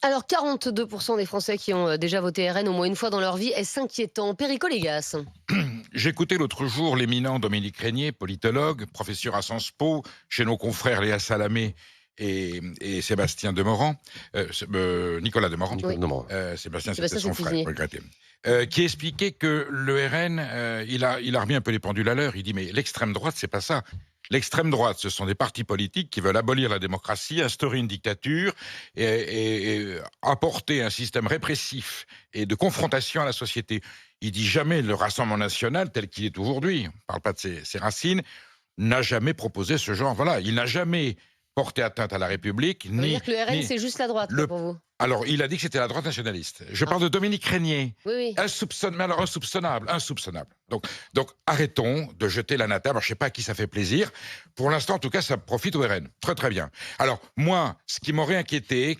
Alors, 42% des Français qui ont déjà voté RN au moins une fois dans leur vie, est-ce inquiétant? Perico Légas. J'écoutais l'autre jour l'éminent Dominique Régnier, politologue, professeur à Sciences Po, chez nos confrères Léa Salamé et Sébastien Demorand, Nicolas Demorand. Oui. Sébastien, Sébastien, c'était son c'est frère, cuisinier. regretté. Qui expliquait que le RN, il a remis un peu les pendules à l'heure. Il dit, mais l'extrême droite, c'est pas ça. L'extrême droite, ce sont des partis politiques qui veulent abolir la démocratie, instaurer une dictature et apporter un système répressif et de confrontation à la société. Il dit jamais le Rassemblement national tel qu'il est aujourd'hui, on ne parle pas de ses racines, n'a jamais proposé ce genre. Voilà, il n'a jamais porté atteinte à la République. Ça veut dire que le RN, c'est juste la droite, quoi, pour vous? Alors, il a dit que c'était la droite nationaliste. Je parle de Dominique Régnier. Oui, oui. Mais alors insoupçonnable. Donc, arrêtons de jeter l'anathème. Alors, je ne sais pas à qui ça fait plaisir. Pour l'instant, en tout cas, ça profite au RN. Très, très bien. Alors, moi, ce qui m'aurait inquiété,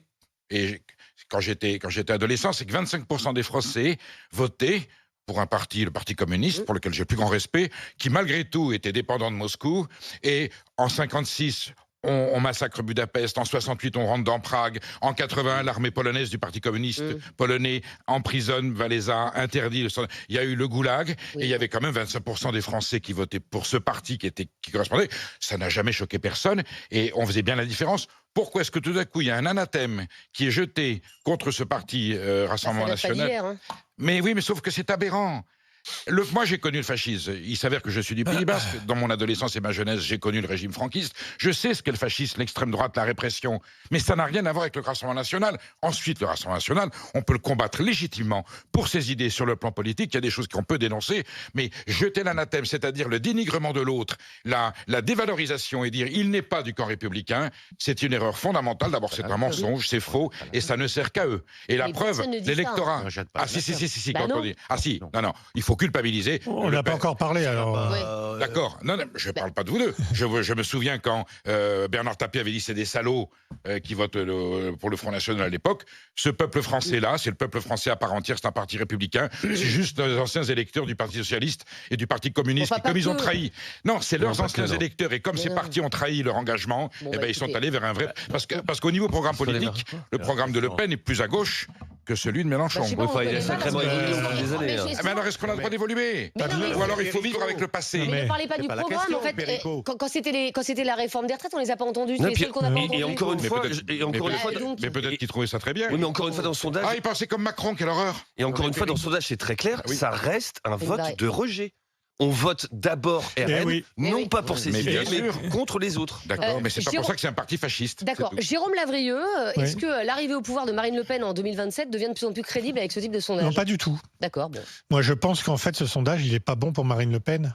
et quand j'étais adolescent, c'est que 25% des Français votaient pour un parti, le Parti communiste, pour lequel j'ai le plus grand respect, qui malgré tout était dépendant de Moscou. Et en 56, on massacre Budapest, en 68 on rentre dans Prague, en 81 l'armée polonaise du Parti communiste polonais emprisonne Wałęsa, interdit, il y a eu le goulag, et il y avait quand même 25% des Français qui votaient pour ce parti qui correspondait. Ça n'a jamais choqué personne, et on faisait bien la différence. Pourquoi est-ce que tout d'un coup il y a un anathème qui est jeté contre ce parti Rassemblement National Hein. Mais oui, mais sauf que c'est aberrant. Moi, j'ai connu le fascisme. Il s'avère que je suis du Pays Basque. Dans mon adolescence et ma jeunesse, j'ai connu le régime franquiste. Je sais ce qu'est le fascisme, l'extrême droite, la répression. Mais ça n'a rien à voir avec le Rassemblement national. Ensuite, le Rassemblement national, on peut le combattre légitimement pour ses idées sur le plan politique. Il y a des choses qu'on peut dénoncer. Mais jeter l'anathème, c'est-à-dire le dénigrement de l'autre, la dévalorisation et dire il n'est pas du camp républicain, c'est une erreur fondamentale. D'abord, c'est un mensonge, c'est faux et ça ne sert qu'à eux. Et la preuve, l'électorat. Ah, si, Bah quand on dit. Ah, si, non, il faut culpabiliser. On n'a pas encore parlé, alors. D'accord. Non, je ne parle pas de vous deux. Je me souviens quand Bernard Tapie avait dit c'est des salauds qui votent pour le Front National à l'époque. Ce peuple français-là, c'est le peuple français à part entière, c'est un parti républicain. C'est juste les anciens électeurs du Parti socialiste et du Parti communiste. Enfin, et comme ils ont trahi. Non, c'est leurs anciens non. électeurs. Et comme ces partis ont trahi leur engagement, ils sont allés vers un vrai. Parce qu'au niveau programme politique, le programme de Le Pen est plus à gauche que celui de Mélenchon. Il a sacrément évolué au fil des années. Mais alors, est-ce qu'on a le droit d'évoluer? Ou alors il faut vivre avec le passé? Mais ne parlez pas du programme, en fait. Quand c'était la réforme des retraites, on les a pas entendus. C'est les seuls qu'on n'a pas entendus. Et encore une fois, mais peut-être qu'ils trouvaient ça très bien. oui, mais encore une fois dans le sondage. Ah, ils pensaient comme Macron, quelle horreur! Et encore une fois dans le sondage, c'est très clair, ça reste un vote de rejet. On vote d'abord RN, non pas pour ses idées, mais contre les autres. D'accord, mais c'est pas pour ça que c'est un parti fasciste. D'accord. Jérôme Lavrieux, est-ce que l'arrivée au pouvoir de Marine Le Pen en 2027 devient de plus en plus crédible avec ce type de sondage? Non, pas du tout. D'accord, bon. Moi, je pense qu'en fait, ce sondage, il n'est pas bon pour Marine Le Pen.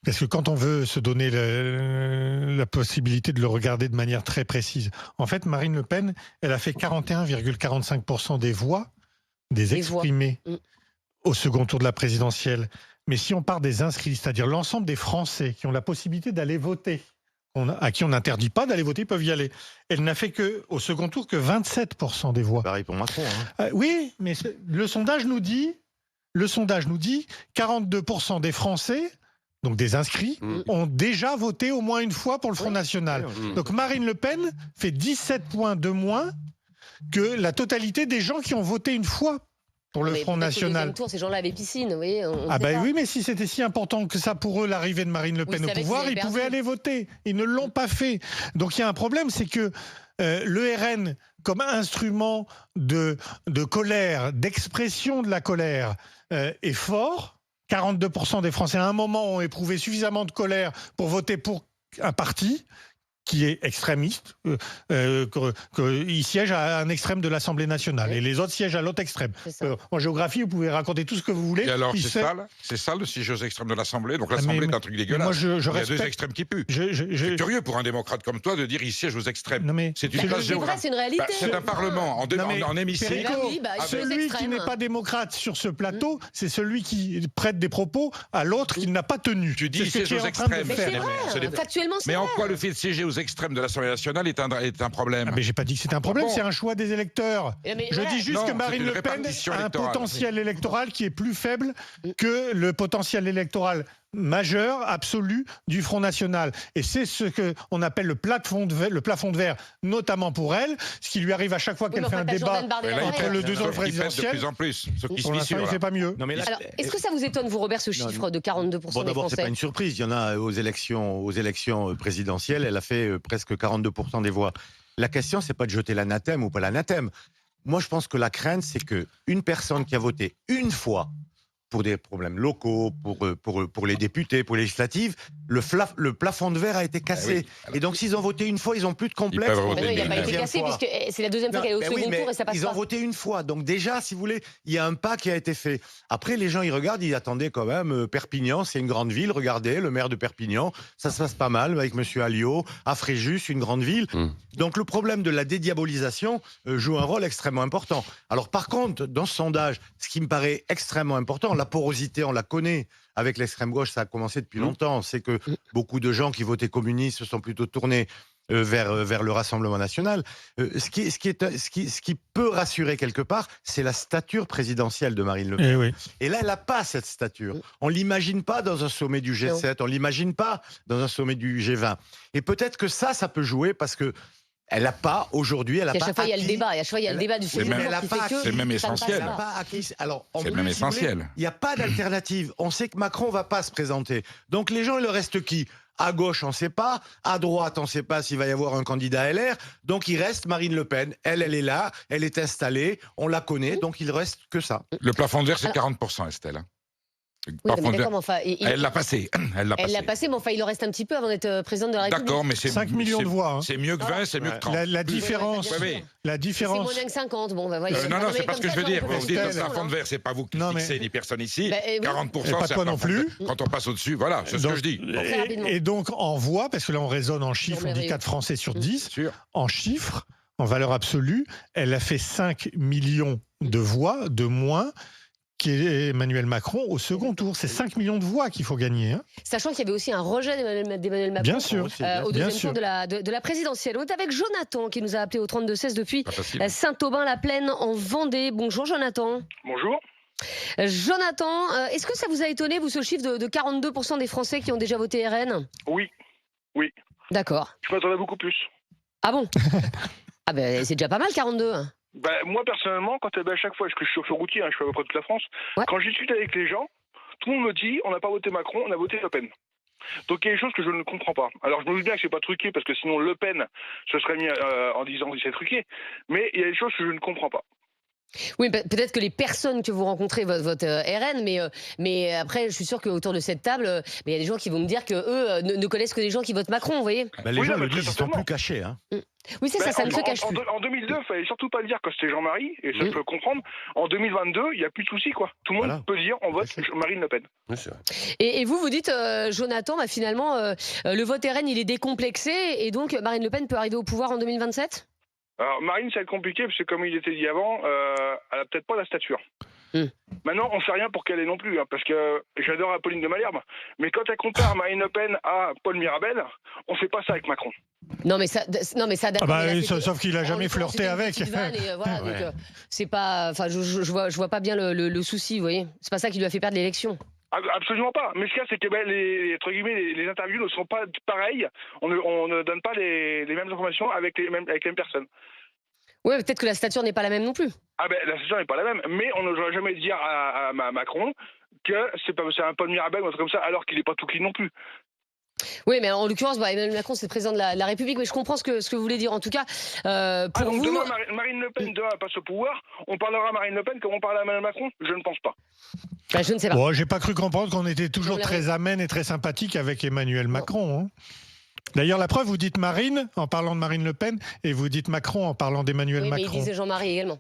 Parce que quand on veut se donner la possibilité de le regarder de manière très précise, en fait, Marine Le Pen, elle a fait 41,45% des voix, des exprimés au second tour de la présidentielle. Mais si on part des inscrits, c'est-à-dire l'ensemble des Français qui ont la possibilité d'aller voter, à qui on n'interdit pas d'aller voter, ils peuvent y aller. Elle n'a fait au second tour que 27% des voix. Pareil pour Macron. Oui, mais le sondage nous dit 42% des Français, donc des inscrits, ont déjà voté au moins une fois pour le Front National. Donc Marine Le Pen fait 17 points de moins que la totalité des gens qui ont voté une fois pour le Front National. Au deuxième tour, ces gens-là avaient piscine, vous voyez. Oui, mais si c'était si important que ça pour eux, l'arrivée de Marine Le Pen au pouvoir, ils pouvaient aller voter. Ils ne l'ont pas fait. Donc il y a un problème, c'est que le RN, comme instrument de colère, d'expression de la colère, est fort. 42% des Français, à un moment, ont éprouvé suffisamment de colère pour voter pour un parti qui est extrémiste, il siège à un extrême de l'Assemblée nationale, et les autres siègent à l'autre extrême. En géographie, vous pouvez raconter tout ce que vous voulez. Et alors, c'est ça le siège aux extrêmes de l'Assemblée? Donc l'Assemblée est un truc dégueulasse. Il y a deux extrêmes qui puent. C'est curieux pour un démocrate comme toi de dire il siège aux extrêmes. C'est une place géographique. C'est une réalité. C'est un parlement en hémicycle. Celui qui n'est pas démocrate sur ce plateau, c'est celui qui prête des propos à l'autre qu'il n'a pas tenu. Tu dis il siège aux extrêmes. Factuellement, c'est mais en quoi le fait de siéger aux extrêmes de l'Assemblée nationale est un problème? Mais j'ai pas dit que c'était un problème, c'est un choix des électeurs. Je dis juste que Marine Le Pen a un potentiel électoral qui est plus faible que le potentiel électoral majeur, absolu du Front National. Et c'est ce qu'on appelle le plafond de verre, notamment pour elle, ce qui lui arrive à chaque fois qu'elle fait un débat entre le deuxième présidentiel. De plus en plus. Pour l'instant, il ne fait pas mieux. Alors, est-ce que ça vous étonne, vous, Robert, ce chiffre de 42% des Français ? D'abord, c'est pas une surprise. Il y en a aux élections présidentielles, elle a fait presque 42% des voix. La question, c'est pas de jeter l'anathème ou pas l'anathème. Moi, je pense que la crainte, c'est qu'une personne qui a voté une fois pour des problèmes locaux, pour les députés, pour les législatives, le plafond de verre a été cassé. Et donc, s'ils ont voté une fois, ils n'ont plus de complexe. Il n'a pas été cassé, puisque c'est la deuxième fois qu'elle est au second tour et ça passe pas. Ils ont voté une fois. Donc déjà, si vous voulez, il y a un pas qui a été fait. Après, les gens, ils regardent, ils attendaient quand même. Perpignan, c'est une grande ville. Regardez, le maire de Perpignan, ça se passe pas mal avec M. Alliot. À Fréjus, une grande ville. Donc le problème de la dédiabolisation joue un rôle extrêmement important. Alors par contre, dans ce sondage, ce qui me paraît extrêmement important, la porosité, on la connaît. Avec l'extrême gauche, ça a commencé depuis longtemps. C'est que beaucoup de gens qui votaient communistes se sont plutôt tournés vers le Rassemblement national. Ce qui peut rassurer quelque part, c'est la stature présidentielle de Marine Le Pen. Et là, elle n'a pas cette stature. On l'imagine pas dans un sommet du G7, on l'imagine pas dans un sommet du G20. Et peut-être que ça peut jouer parce que elle n'a pas, aujourd'hui, elle n'a pas. À chaque fois, il y a le débat. Il y a le débat du sujet. C'est même essentiel. C'est même essentiel. Il n'y a pas d'alternative. On sait que Macron ne va pas se présenter. Donc les gens, il leur reste qui ? À gauche, on ne sait pas. À droite, on ne sait pas s'il va y avoir un candidat LR. Donc il reste Marine Le Pen. Elle est là. Elle est installée. On la connaît. Donc il ne reste que ça. Le plafond de verre, c'est 40%, Estelle. Oui, elle l'a passé. Elle l'a passé, mais enfin, il en reste un petit peu avant d'être présidente de la République. D'accord, mais c'est 5 millions de voix. C'est mieux que 20, c'est mieux que 30. La différence. C'est moins bien que 50. Bon, bah, voilà. Non, c'est pas ce que je veux dire. Vous dites le plafond de verre, c'est pas vous qui fixez, ni personne ici. 40%, c'est pas non plus. Quand on passe au-dessus, voilà, c'est ce que je dis. Et donc, en voix, parce que là, on raisonne en chiffres, on dit 4 Français sur 10. En chiffres, en valeur absolue, elle a fait 5 millions de voix de moins qu'Emmanuel Macron au second tour. C'est 5 millions de voix qu'il faut gagner. Hein. Sachant qu'il y avait aussi un rejet d'Emmanuel Macron bien sûr, au deuxième tour de la présidentielle. On est avec Jonathan qui nous a appelé au 32-16 depuis Saint-Aubin-la-Plaine en Vendée. Bonjour Jonathan. Bonjour. Jonathan, est-ce que ça vous a étonné, vous, ce chiffre de 42% des Français qui ont déjà voté RN ? Oui. D'accord. Je m'attendais beaucoup plus. Ah bon? Ah ben c'est déjà pas mal 42. Moi personnellement, quand à chaque fois, je suis chauffeur routier, je fais à peu près toute la France, quand je discute avec les gens, tout le monde me dit on n'a pas voté Macron, on a voté Le Pen. Donc il y a des choses que je ne comprends pas. Alors je me doute bien que c'est pas truqué parce que sinon Le Pen se serait mis en disant que c'est truqué, mais il y a des choses que je ne comprends pas. Oui, peut-être que les personnes que vous rencontrez votent RN, mais après, je suis sûr qu'autour de cette table, il y a des gens qui vont me dire qu'eux ne connaissent que des gens qui votent Macron, vous voyez. Les gens le disent, ils sont plus cachés. Hein. Oui, c'est ça ne se cache plus. En 2002, il fallait surtout pas dire que c'était Jean-Marie, et ça je peux comprendre. En 2022, il n'y a plus de soucis, quoi. Tout le monde peut dire on vote Marine Le Pen. Et vous dites, Jonathan, finalement, le vote RN, il est décomplexé, et donc Marine Le Pen peut arriver au pouvoir en 2027 ? Alors Marine, ça va être compliqué parce que comme il était dit avant, elle a peut-être pas la stature. Maintenant, on ne sait rien pour qu'elle ait non plus, parce que j'adore Apolline de Malherbe, mais quand elle compare Marine Le Pen à Paul Mirabel, on ne fait pas ça avec Macron. Non mais ça sauf qu'il a jamais flirté avec. C'est pas, je vois pas bien le souci, vous voyez. C'est pas ça qui lui a fait perdre l'élection. Absolument pas. Mais ce qu'il y a, c'est que les interviews ne sont pas pareilles. On ne donne pas les mêmes informations avec les mêmes personnes. Oui, peut-être que la stature n'est pas la même non plus. La stature n'est pas la même, mais on n'oserait jamais dire à Macron que c'est un Paul Mirabel ou un truc comme ça, alors qu'il n'est pas tout clean non plus. Oui, mais en l'occurrence, Emmanuel Macron, c'est le président de la République, mais je comprends ce que vous voulez dire. En tout cas, pour vous... Demain, Marine Le Pen passe au pouvoir, on parlera à Marine Le Pen comme on parle à Emmanuel Macron? Je ne pense pas. Je ne sais pas. J'ai pas cru comprendre qu'on était toujours très amène et très sympathique avec Emmanuel Macron. Hein. D'ailleurs, la preuve, vous dites Marine en parlant de Marine Le Pen et vous dites Macron en parlant d'Emmanuel Macron. Mais il disait Jean-Marie également.